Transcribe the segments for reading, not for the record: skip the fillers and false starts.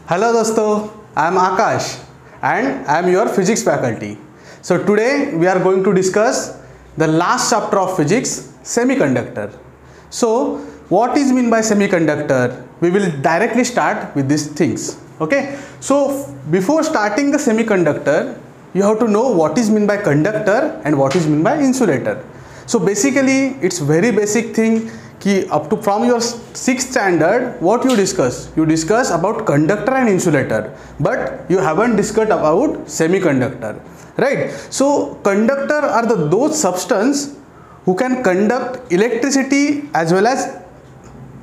Hello dosto, I am Akash and I am your physics faculty. So today we are going to discuss the last chapter of physics, semiconductor. So what is mean by semiconductor? We will directly start with these things. Okay. So before starting the semiconductor, you have to know what is mean by conductor and what is mean by insulator. So basically it's very basic thing कि up to from your 6th standard what you discuss about conductor and insulator, but you haven't discussed about semiconductor, right? So conductor are those substance who can conduct electricity as well as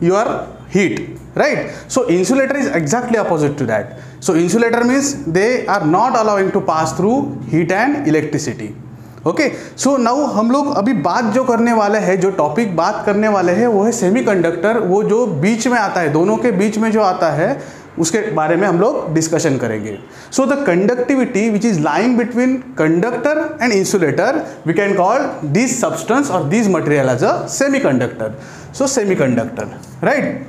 your heat, right? So insulator is exactly opposite to that. So insulator means they are not allowing to pass through heat and electricity. Okay so now हम लोग अभी बात जो करने वाले हैं, जो topic बात करने वाले हैं वो है सेमीकंडक्टर, वो जो बीच में आता है, दोनों के बीच में जो आता है उसके बारे में हम लोग डिस्कशन करेंगे. So the conductivity which is lying between conductor and insulator we can call this substance और this material as a semiconductor. So semiconductor, right?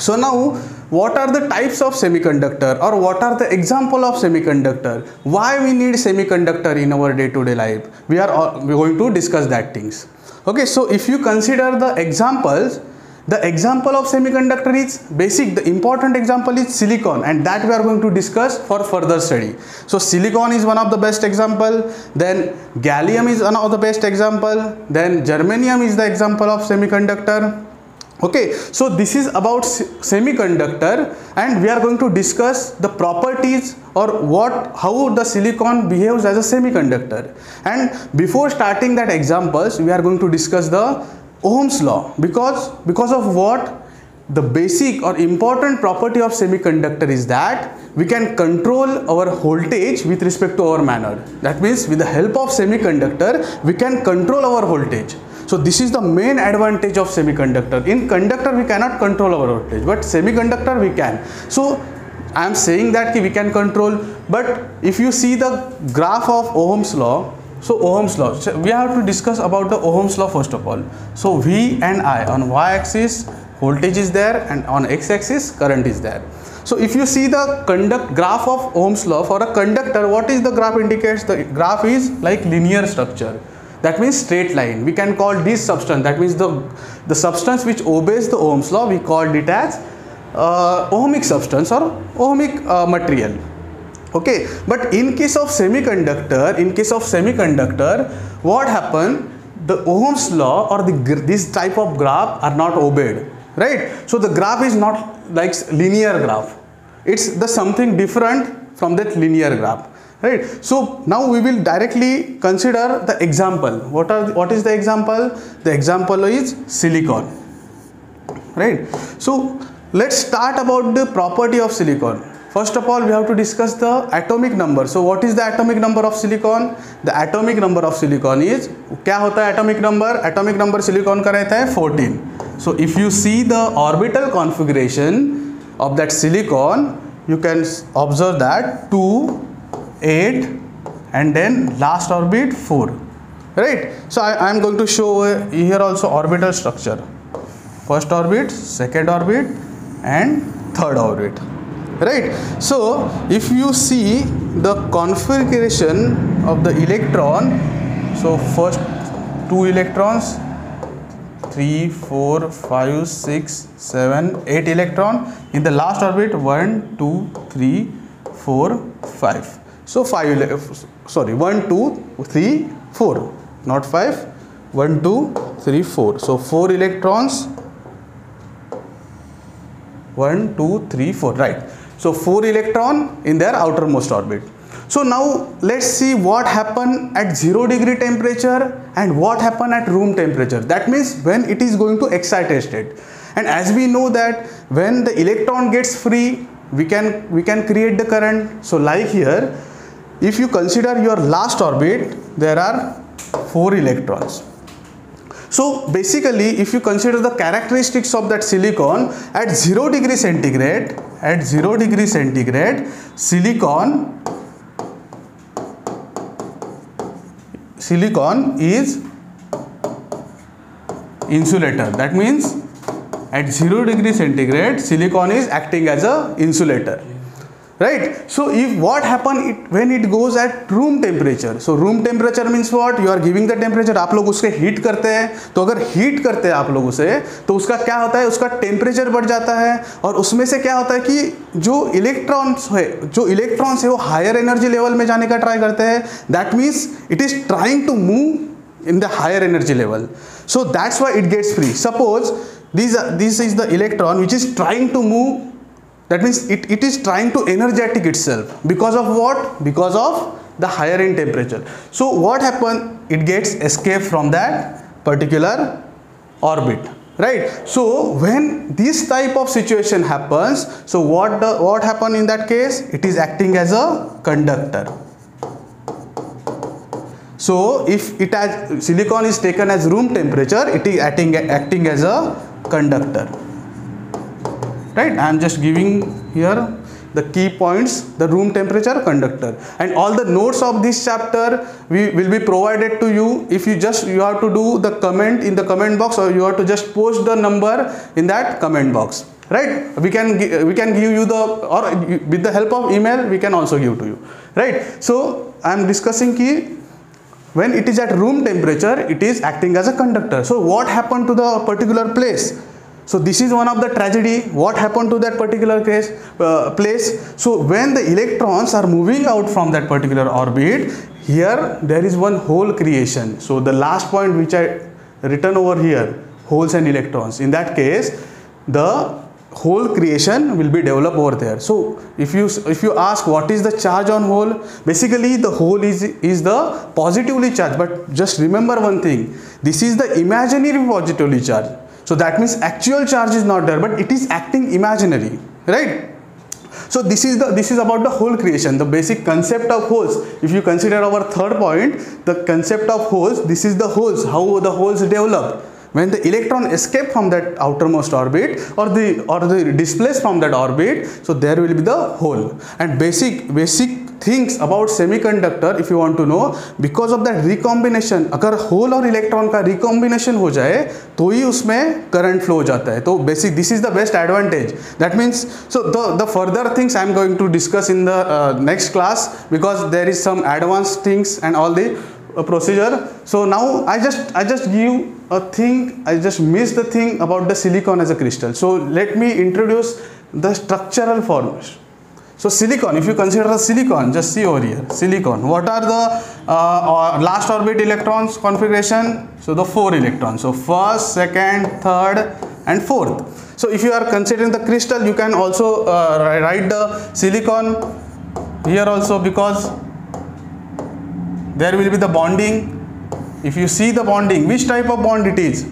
So now what are the types of semiconductor or what are the example of semiconductor? Why we need semiconductor in our day-to-day life? We are going to discuss that things. Okay, so if you consider the examples, the example of semiconductor is basic. The important example is silicon, and that we are going to discuss for further study. So silicon is one of the best example, then gallium is one of the best example, then germanium is the example of semiconductor. Okay, so this is about semiconductor and we are going to discuss the properties or how the silicon behaves as a semiconductor. And before starting that examples, we are going to discuss the Ohm's law, because of what? The basic or important property of semiconductor is that we can control our voltage with respect to our manner. That means with the help of semiconductor we can control our voltage. So this is the main advantage of semiconductor. In conductor we cannot control our voltage, but semiconductor we can. So I am saying that we can control, but if you see the graph of Ohm's law, so Ohm's law, so we have to discuss about the Ohm's law first of all. So V and I, on y-axis voltage is there and on x-axis current is there. So if you see the graph of Ohm's law for a conductor, what is the graph indicates? The graph is like linear structure. That means straight line. We can call this substance, that means the substance which obeys the Ohm's law, we called it as ohmic substance or ohmic material. Okay, but in case of semiconductor, what happened? The Ohm's law or this type of graph are not obeyed, right? So the graph is not like linear graph. It's the something different from that linear graph. Right. So now we will directly consider the example. What is the example? The example is silicon. Right. So let's start about the property of silicon. First of all, we have to discuss the atomic number. So what is the atomic number of silicon? The atomic number of silicon is, क्या होता है atomic number? Atomic number silicon का रहता है 14. So if you see the orbital configuration of that silicon, you can observe that 2, 8 and then last orbit 4, right? So I am going to show here also orbital structure. First orbit, second orbit and third orbit, right? So if you see the configuration of the electron, so first 2 electrons, 3, 4, 5, 6, 7, 8 electron. In the last orbit 1, 2, 3, 4, 5. So 1, 2, 3, 4, not 5, 1, 2, 3, 4. So 4 electrons, 1, 2, 3, 4, right? So 4 electron in their outermost orbit. So now let's see what happened at 0 degree temperature and what happened at room temperature. That means when it is going to excited state. And as we know that when the electron gets free, we can create the current. So like here, if you consider your last orbit, there are 4 electrons. So basically, if you consider the characteristics of that silicon at 0 degree centigrade, silicon is insulator. That means at 0 degree centigrade, silicon is acting as a insulator. right? So if what happen when it goes at room temperature, so room temperature means what, you are giving the temperature, आप लोग उसके heat करते हैं, तो अगर heat करते हैं आप लोग उसे, तो उसका क्या होता है, उसका टेम्परेचर बढ़ जाता है, और उसमें से क्या होता है कि जो इलेक्ट्रॉन्स है वो हायर एनर्जी लेवल में जाने का ट्राई करते हैं, that means it is trying to move in the higher energy level, so that's why it gets free. Suppose this is the electron which is trying to move, that means it is trying to energetic itself, because of what, because of the higher in temperature. So what happen, it gets escape from that particular orbit, right? So when this type of situation happens, so what happen in that case, it is acting as a conductor. So if it has silicon is taken as room temperature, it is acting as a conductor, right? I am just giving here the key points, the room temperature, conductor, and all the notes of this chapter will be provided to you. If you have to do the comment in the comment box, or you have to just post the number in that comment box, right? We can give you the, or with the help of email we can also give to you, right? So I am discussing key, when it is at room temperature, it is acting as a conductor. So what happened to the particular place? So this is one of the tragedy. What happened to that particular place? So when the electrons are moving out from that particular orbit, here there is one hole creation. So the last point which I written over here, holes and electrons, in that case the hole creation will be developed over there. So if you ask what is the charge on hole, basically the hole is the positively charged, but just remember one thing, this is the imaginary positively charged. So that means actual charge is not there, but it is acting imaginary, right? So this is about the hole creation, the basic concept of holes. If you consider our third point, the concept of holes, this is the holes, how the holes develop. When the electron escape from that outermost orbit, or the displace from that orbit, so there will be the hole. And basic things about semiconductor, if you want to know, because of that recombination, अगर hole और electron का recombination हो जाए तो ही उसमें current flow हो जाता है. तो basic, this is the best advantage. That means, so the further things I am going to discuss in the next class, because there is some advanced things and all the procedure. So now I just give a thing, I just missed the thing about the silicon as a crystal. So let me introduce the structural forms. So silicon, if you consider the silicon, just see over here, silicon, what are the last orbit electrons configuration? So the 4 electrons, so first, second, third and fourth. So if you are considering the crystal, you can also write the silicon here also, because there will be the bonding. If you see the bonding, which type of bond it is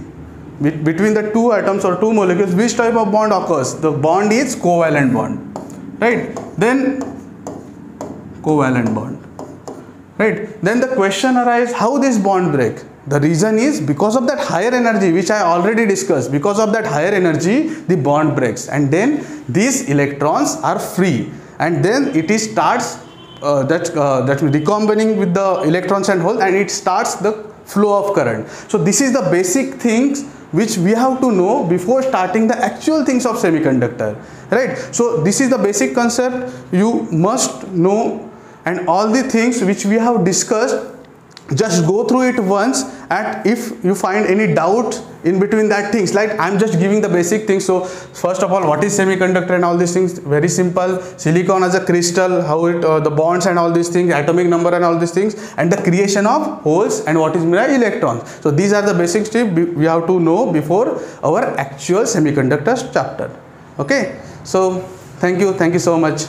between the two atoms or two molecules, which type of bond occurs? The bond is covalent bond, right? Then covalent bond, right? Then the question arises, how this bond break? The reason is because of that higher energy which I already discussed. Because of that higher energy, the bond breaks, and then these electrons are free, and then it is starts that recombining with the electrons and hole, and it starts the flow of current. So this is the basic things which we have to know before starting the actual things of semiconductor, right? So this is the basic concept you must know, and all the things which we have discussed, just go through it once, and if you find any doubt in between that things, like I'm just giving the basic things. So first of all, what is semiconductor and all these things? Very simple. Silicon as a crystal, how it the bonds and all these things, atomic number and all these things, and the creation of holes and what is electrons. So these are the basic steps we have to know before our actual semiconductors chapter. Okay, so thank you so much.